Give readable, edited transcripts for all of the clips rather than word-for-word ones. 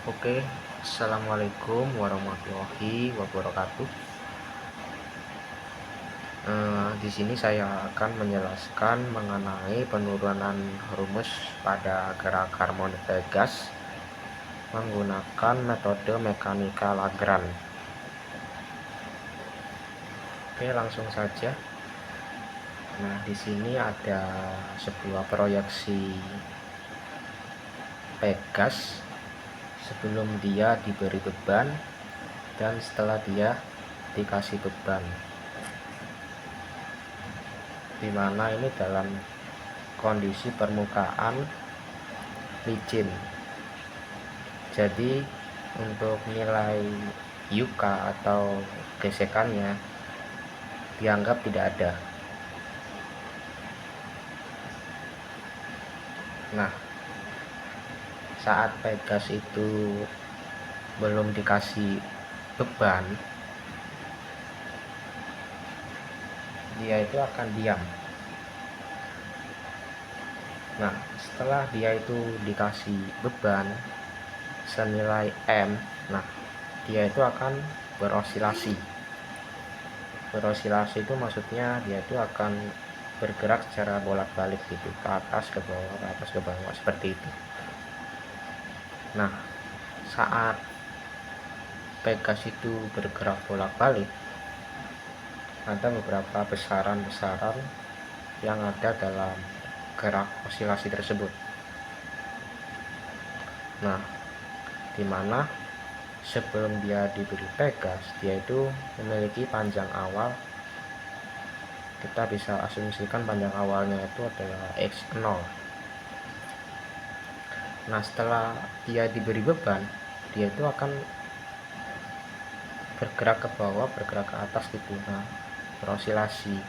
Oke, assalamualaikum warahmatullahi wabarakatuh. Di sini saya akan menjelaskan mengenai penurunan rumus pada gerak harmonik Pegas menggunakan metode mekanika Lagrange. Oke, langsung saja. Nah, di sini ada sebuah proyeksi Pegas sebelum dia diberi beban dan setelah dia dikasih beban, dimana ini dalam kondisi permukaan licin. Jadi untuk nilai yuka atau gesekannya dianggap tidak ada. Nah, saat Pegas itu belum dikasih beban, dia itu akan diam. Nah, setelah dia itu dikasih beban senilai M, nah dia itu akan berosilasi. Berosilasi itu maksudnya dia itu akan bergerak secara bolak-balik gitu, ke atas ke bawah, ke atas ke bawah, seperti itu. Nah, saat Pegas itu bergerak bolak-balik, ada beberapa besaran-besaran yang ada dalam gerak osilasi tersebut. Nah, dimana sebelum dia diberi Pegas, dia itu memiliki panjang awal. Kita bisa asumsikan panjang awalnya itu adalah x0. Nah, setelah dia diberi beban, dia itu akan bergerak ke bawah, bergerak ke atas gitu. Nah, berosilasi,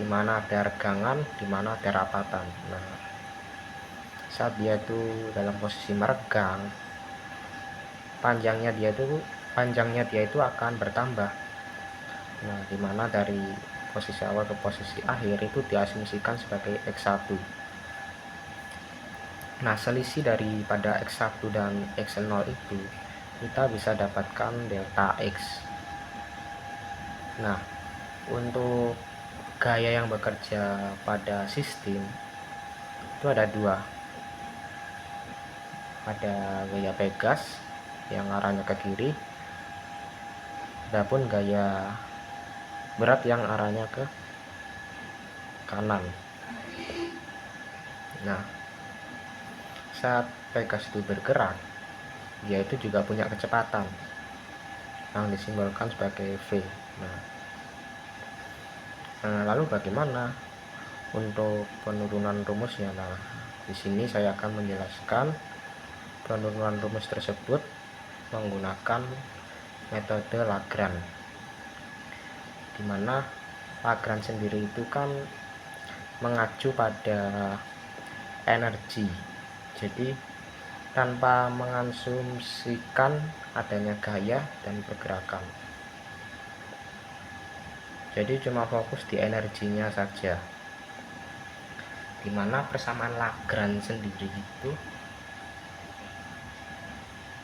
dimana ada regangan, dimana ada rapatan. Nah, saat dia itu dalam posisi meregang, panjangnya dia itu akan bertambah. Nah, dimana dari posisi awal ke posisi akhir itu diasumsikan sebagai x1. Nah, selisih daripada x1 dan x0 itu kita bisa dapatkan delta x. Nah, untuk gaya yang bekerja pada sistem itu ada dua. Ada gaya Pegas yang arahnya ke kiri, adapun gaya berat yang arahnya ke kanan. Nah, saat Pegas itu bergerak, dia itu juga punya kecepatan yang disimbolkan sebagai V. Nah, lalu bagaimana untuk penurunan rumusnya? Nah, di sini saya akan menjelaskan penurunan rumus tersebut menggunakan metode Lagrange, dimana Lagrange sendiri itu kan mengacu pada energi. Jadi tanpa mengasumsikan adanya gaya dan pergerakan. Jadi cuma fokus di energinya saja. Dimana persamaan Lagrange sendiri itu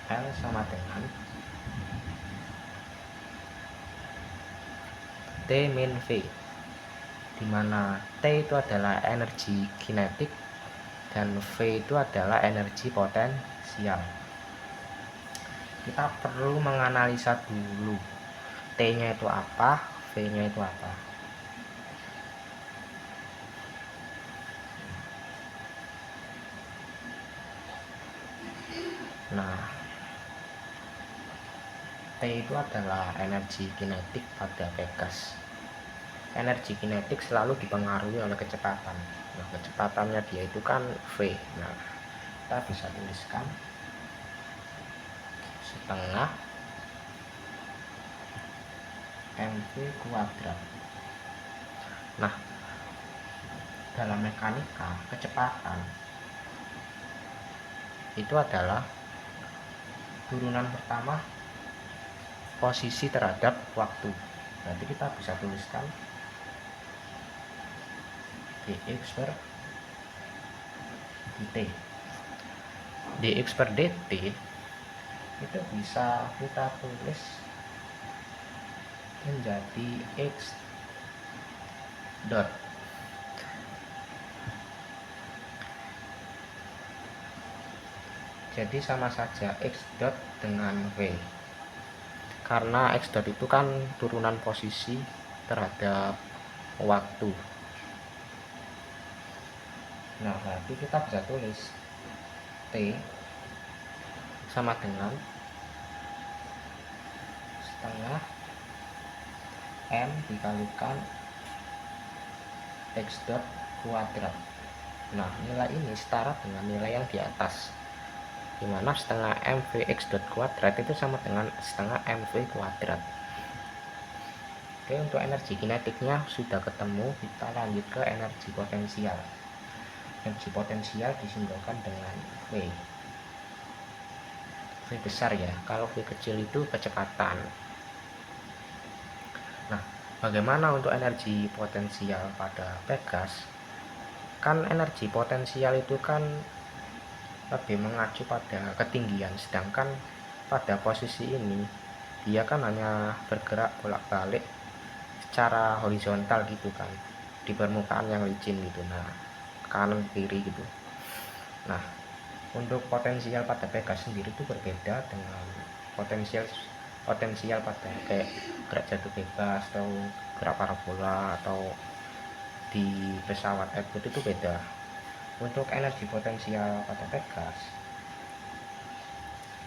L sama dengan T min V, dimana T itu adalah energi kinetik dan V itu adalah energi potensial. Kita perlu menganalisa dulu T nya itu apa, V nya itu apa. Nah, T itu adalah energi kinetik pada Pegas. Energi kinetik selalu dipengaruhi oleh kecepatan. Nah, kecepatannya dia itu kan V. Nah, kita bisa tuliskan setengah mv kuadrat. Nah, dalam mekanika kecepatan itu adalah turunan pertama posisi terhadap waktu. Berarti kita bisa tuliskan dx per dt. Dx per dt itu bisa kita tulis menjadi x dot. Jadi sama saja x dot dengan v, karena x dot itu kan turunan posisi terhadap waktu. Nah, berarti kita bisa tulis t sama dengan setengah m dikalikan x dot kuadrat. Nah, nilai ini setara dengan nilai yang di atas, dimana setengah mv x dot kuadrat itu sama dengan setengah mv kuadrat. Oke, untuk energi kinetiknya sudah ketemu, kita lanjut ke energi potensial. Energi potensial disimbolkan dengan V. V besar ya, kalau V kecil itu kecepatan. Nah, bagaimana untuk energi potensial pada Pegas? Kan energi potensial itu kan lebih mengacu pada ketinggian, sedangkan pada posisi ini dia kan hanya bergerak bolak-balik secara horizontal gitu kan, di permukaan yang licin gitu, nah kanan kiri gitu. Nah, untuk potensial pada Pegas sendiri itu berbeda dengan potensial pada kayak gerak jatuh bebas atau gerak parabola atau di pesawat Airbus itu beda. Untuk energi potensial pada Pegas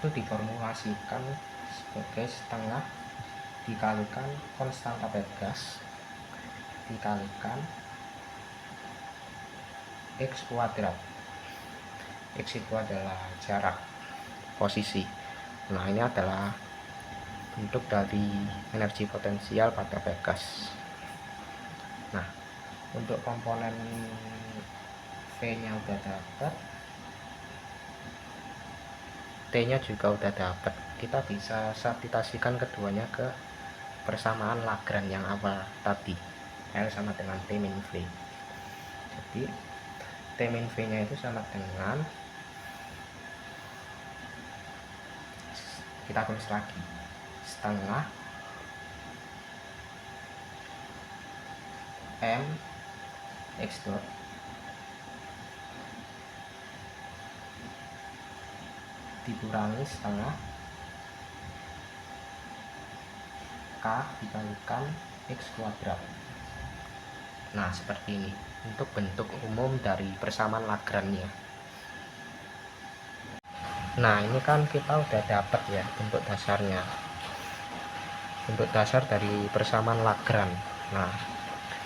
itu diformulasikan sebagai setengah dikalikan konstanta Pegas dikalikan x kuadrat. X itu adalah jarak posisi. Nah, ini adalah bentuk dari energi potensial pada Pegas. Nah, untuk komponen V-nya udah dapat, T-nya juga udah dapat. Kita bisa substitusikan keduanya ke persamaan Lagrange yang awal tadi, L sama dengan T min V. Jadi T min V-nya itu sama dengan, kita tulis lagi, setengah M x dot dikurangi setengah K dikalikan x kuadrat. Nah, seperti ini untuk bentuk umum dari persamaan Lagrange-nya. Nah, ini kan kita udah dapat ya bentuk dasarnya, bentuk dasar dari persamaan Lagrange. Nah,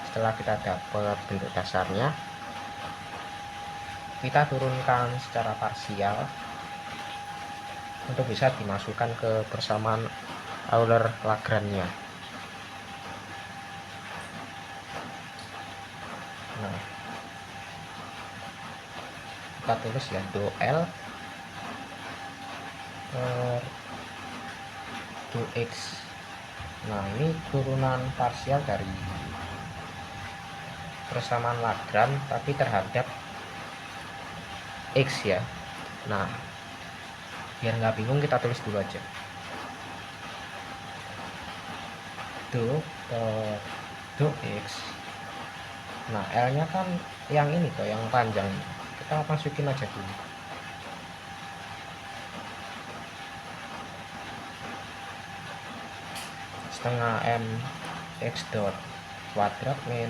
setelah kita dapat bentuk dasarnya, kita turunkan secara parsial untuk bisa dimasukkan ke persamaan Euler-Lagrange-nya. Nah, kita tulis ya do L per do X. Nah, ini turunan parsial dari persamaan Lagrange tapi terhadap X ya. Nah, biar nggak bingung kita tulis dulu aja do X. Nah, L nya kan yang ini tuh yang panjang, kita masukin aja dulu. Setengah M x dot kuadrat min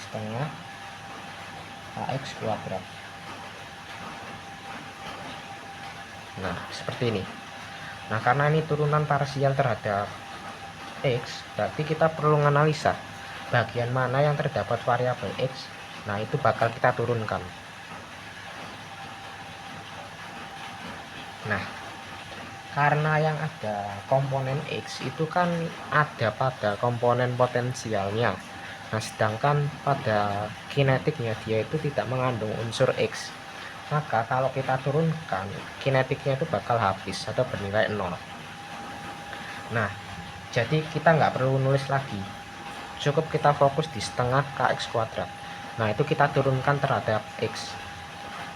setengah AX kuadrat. Nah, seperti ini. Nah, karena ini turunan parsial terhadap X, berarti kita perlu menganalisa bagian mana yang terdapat variabel X. Nah, itu bakal kita turunkan. Nah, karena yang ada komponen X itu kan ada pada komponen potensialnya. Nah, sedangkan pada kinetiknya dia itu tidak mengandung unsur X. Maka kalau kita turunkan, kinetiknya itu bakal habis atau bernilai 0. Nah, jadi kita nggak perlu nulis lagi, cukup kita fokus di setengah kx kuadrat. Nah, itu kita turunkan terhadap X.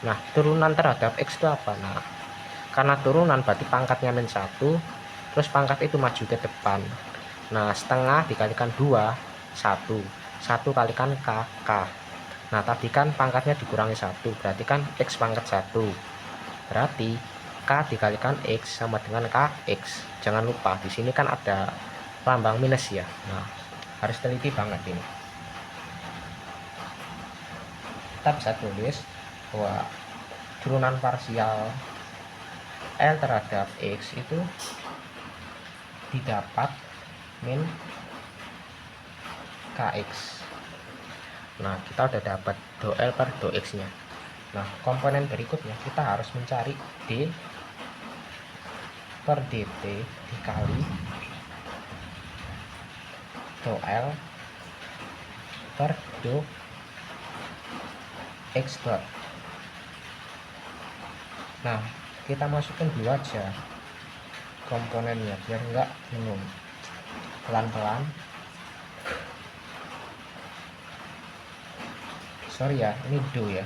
Nah, turunan terhadap X itu apa? Nah, karena turunan berarti pangkatnya min 1, terus pangkat itu maju ke depan. Nah, setengah dikalikan 2, 1 kalikan K. Nah, tadi kan pangkatnya dikurangi 1, berarti kan X pangkat 1, berarti K dikalikan X sama dengan KX. Jangan lupa di sini kan ada lambang minus ya. Nah, harus teliti banget ini. Kita bisa tulis bahwa turunan parsial L terhadap X itu didapat min KX. Nah, kita udah dapat do L per do X nya. Nah, komponen berikutnya kita harus mencari D per dt dikali do L per do X dot. Nah, kita masukkan dulu aja komponennya biar enggak bingung. Pelan-pelan. Sorry ya, ini do ya.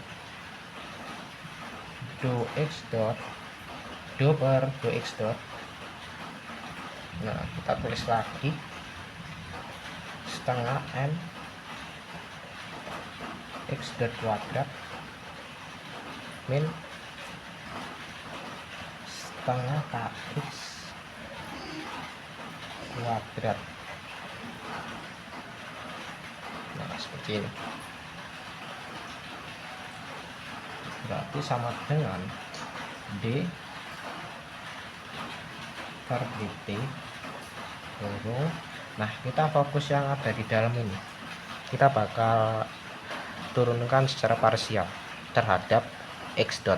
Do X dot, do per do X dot. Nah, kita tulis lagi setengah M X dot kuadrat min setengah KX kuadrat. Nah, seperti ini. Berarti sama dengan D per dt kurung. Nah, kita fokus yang ada di dalam ini. Kita bakal turunkan secara parsial terhadap X dot.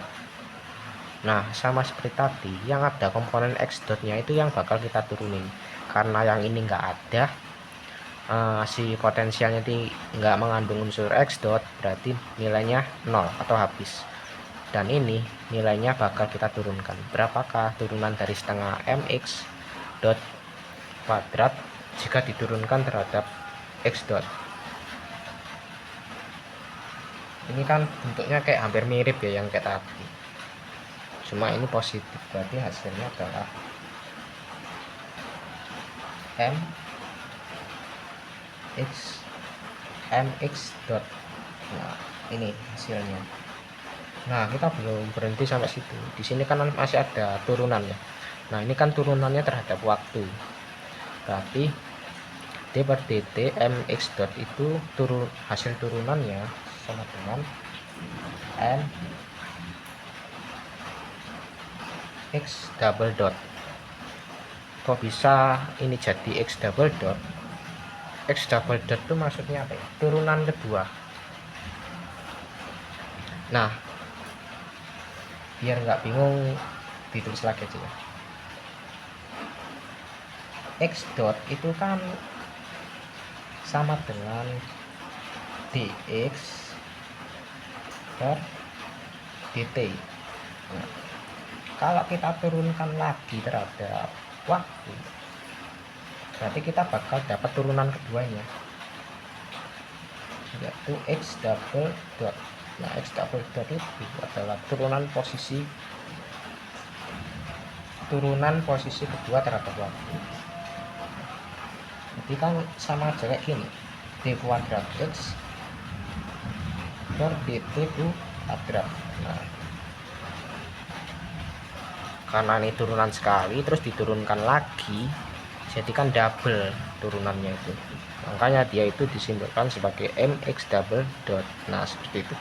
Nah, sama seperti tadi, yang ada komponen X dotnya itu yang bakal kita turunin. Karena yang ini nggak ada, si potensialnya ini nggak mengandung unsur X dot, berarti nilainya 0 atau habis. Dan ini nilainya bakal kita turunkan. Berapakah turunan dari setengah mx dot kuadrat jika diturunkan terhadap X dot? Ini kan bentuknya kayak hampir mirip ya yang kayak tadi, cuma ini positif, berarti hasilnya adalah mx dot. Nah, ini hasilnya. Nah, kita belum berhenti sampai situ. Di sini kan masih ada turunan ya. Nah, ini kan turunannya terhadap waktu. Berarti d per dt mx dot itu hasil turunannya sama dengan m x double dot. Kok bisa ini jadi x double dot? X double dot itu maksudnya apa ya? Turunan kedua. Nah, biar nggak bingung ditulis lagi aja ya. X dot itu kan sama dengan dx per dt. Nah, kalau kita turunkan lagi terhadap waktu, berarti kita bakal dapat turunan keduanya, yaitu x double dot. Nah, x double dot itu adalah turunan posisi kedua terhadap waktu. Jadi kan sama aja kayak gini, d kuadrat x per dt kuadrat. Nah, karena ini turunan sekali terus diturunkan lagi, jadi kan double turunannya itu, makanya dia itu disimbolkan sebagai mx double dot. Nah, seperti itu.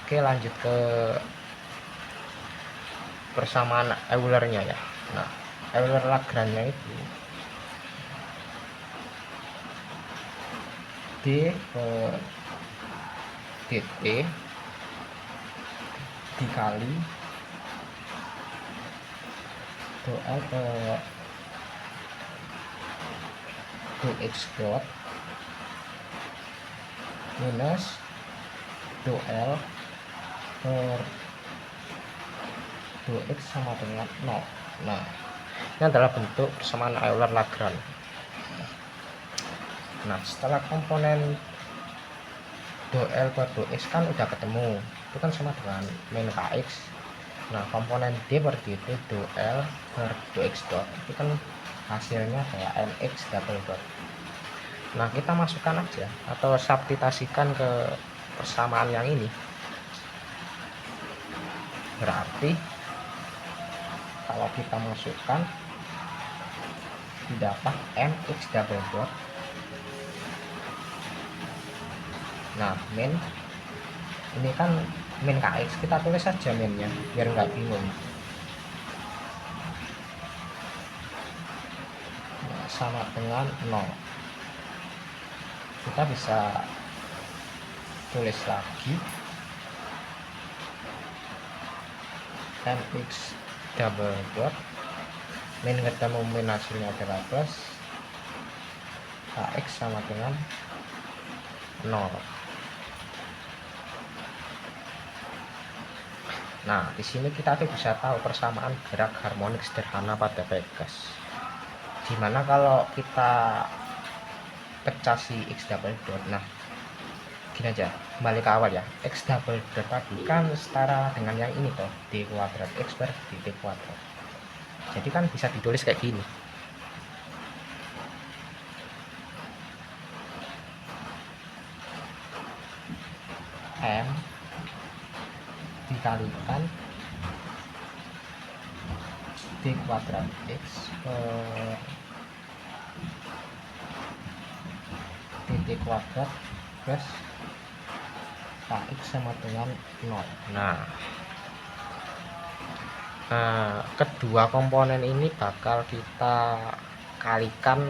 Oke, lanjut ke persamaan Euler-nya ya. Nah, Euler-Lagrange itu d per dt dikali do L per do X dot minus do L per do X sama dengan 0. Nah, ini adalah bentuk persamaan Euler-Lagrange. Nah, setelah komponen do L per do X kan udah ketemu, itu kan sama dengan min kx. Nah, komponen D per dt do L per do X dot itu kan hasilnya kayak mx double dot. Nah, kita masukkan aja atau substitusikan ke persamaan yang ini. Berarti kalau kita masukkan didapat mx double dot. Nah, min ini kan min kx, kita tulis saja minnya biar nggak bingung. Nah, sama dengan 0. Kita bisa tulis lagi mx double dot min ketemu min hasilnya adalah plus, kx sama dengan 0. Nah, di sini kita tuh bisa tahu persamaan gerak harmonik sederhana pada Pegas. Dimana kalau kita pecah si x double dot, nah gini aja, kembali ke awal ya, x double dot tadi kan setara dengan yang ini toh, d kuadrat x per dt kuadrat. Jadi kan bisa ditulis kayak gini, m dikalikan d kuadrat x per dt kuadrat plus kx sama dengan 0. Nah, kedua komponen ini bakal kita kalikan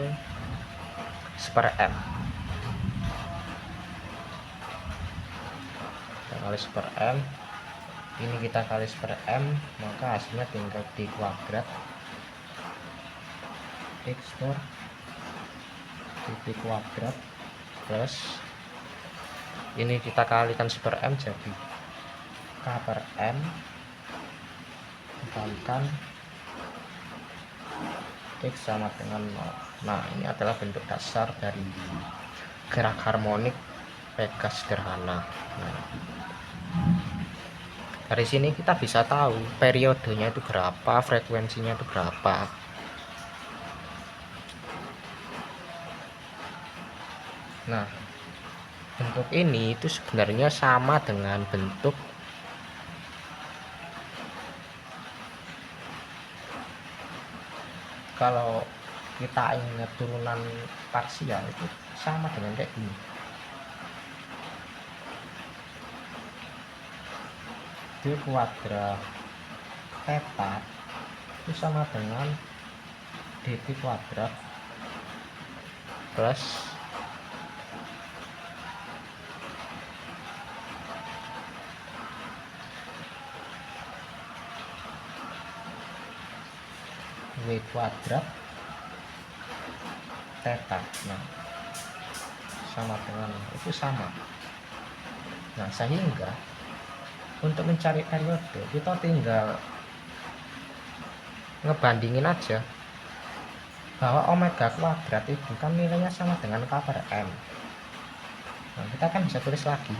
per m. Kita kali per m, ini kita kali per m, maka hasilnya tinggal d kuadrat x per dt kuadrat plus ini kita kalikan per m jadi k per m dikalikan x sama dengan 0. Nah, ini adalah bentuk dasar dari gerak harmonik Pegas sederhana. Nah, dari sini kita bisa tahu periodenya itu berapa, frekuensinya itu berapa. Nah, bentuk ini itu sebenarnya sama dengan bentuk kalau kita ingat turunan parsial itu sama dengan kayak gini. D kuadrat theta itu sama dengan dt kuadrat plus w kuadrat theta. Nah, sama dengan itu sama. Nah, sehingga untuk mencari periode kita tinggal ngebandingin aja bahwa omega kuadrat itu kan nilainya sama dengan k per m. Nah, kita kan bisa tulis lagi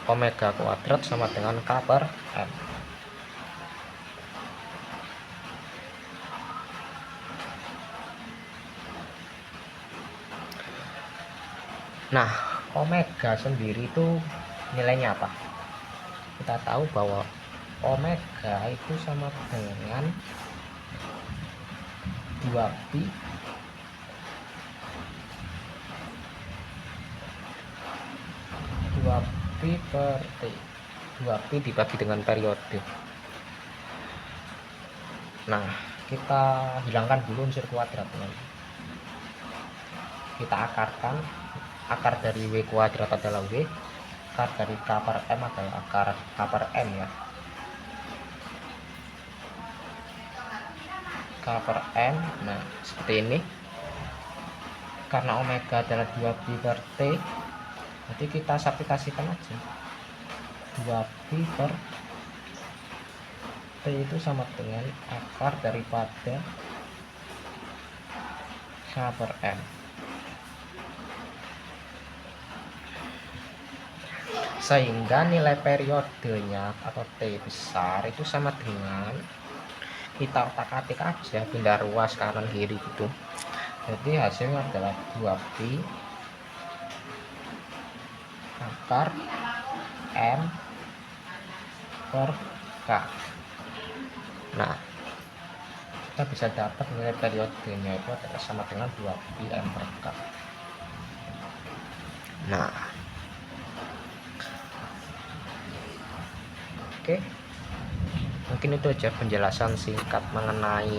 omega kuadrat sama dengan k per m. Nah, omega sendiri itu nilainya apa? Kita tahu bahwa omega itu sama dengan 2pi per T. 2pi dibagi dengan periode. Nah, kita hilangkan dulu unsur kuadratnya. Kita akarkan. Akar dari w kuadrat adalah w, akar dari k per m adalah akar k per m ya. K per m, nah seperti ini. Karena omega adalah 2pi per T, jadi kita substitusikan aja 2pi per T itu sama dengan akar daripada k per m. sehingga nilai periodenya atau T besar itu sama dengan, kita otak-atik aja benda ruas kanan kiri gitu. Jadi hasilnya adalah 2pi akar M per K. Nah, kita bisa dapat nilai periodenya itu adalah sama dengan 2pi M per K. Nah, oke, mungkin itu aja penjelasan singkat mengenai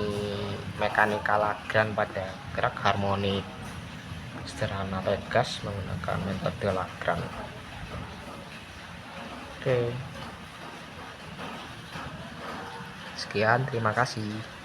mekanika Lagrange pada gerak harmonik sederhana atau gas menggunakan metode Lagrange. Oke, sekian, terima kasih.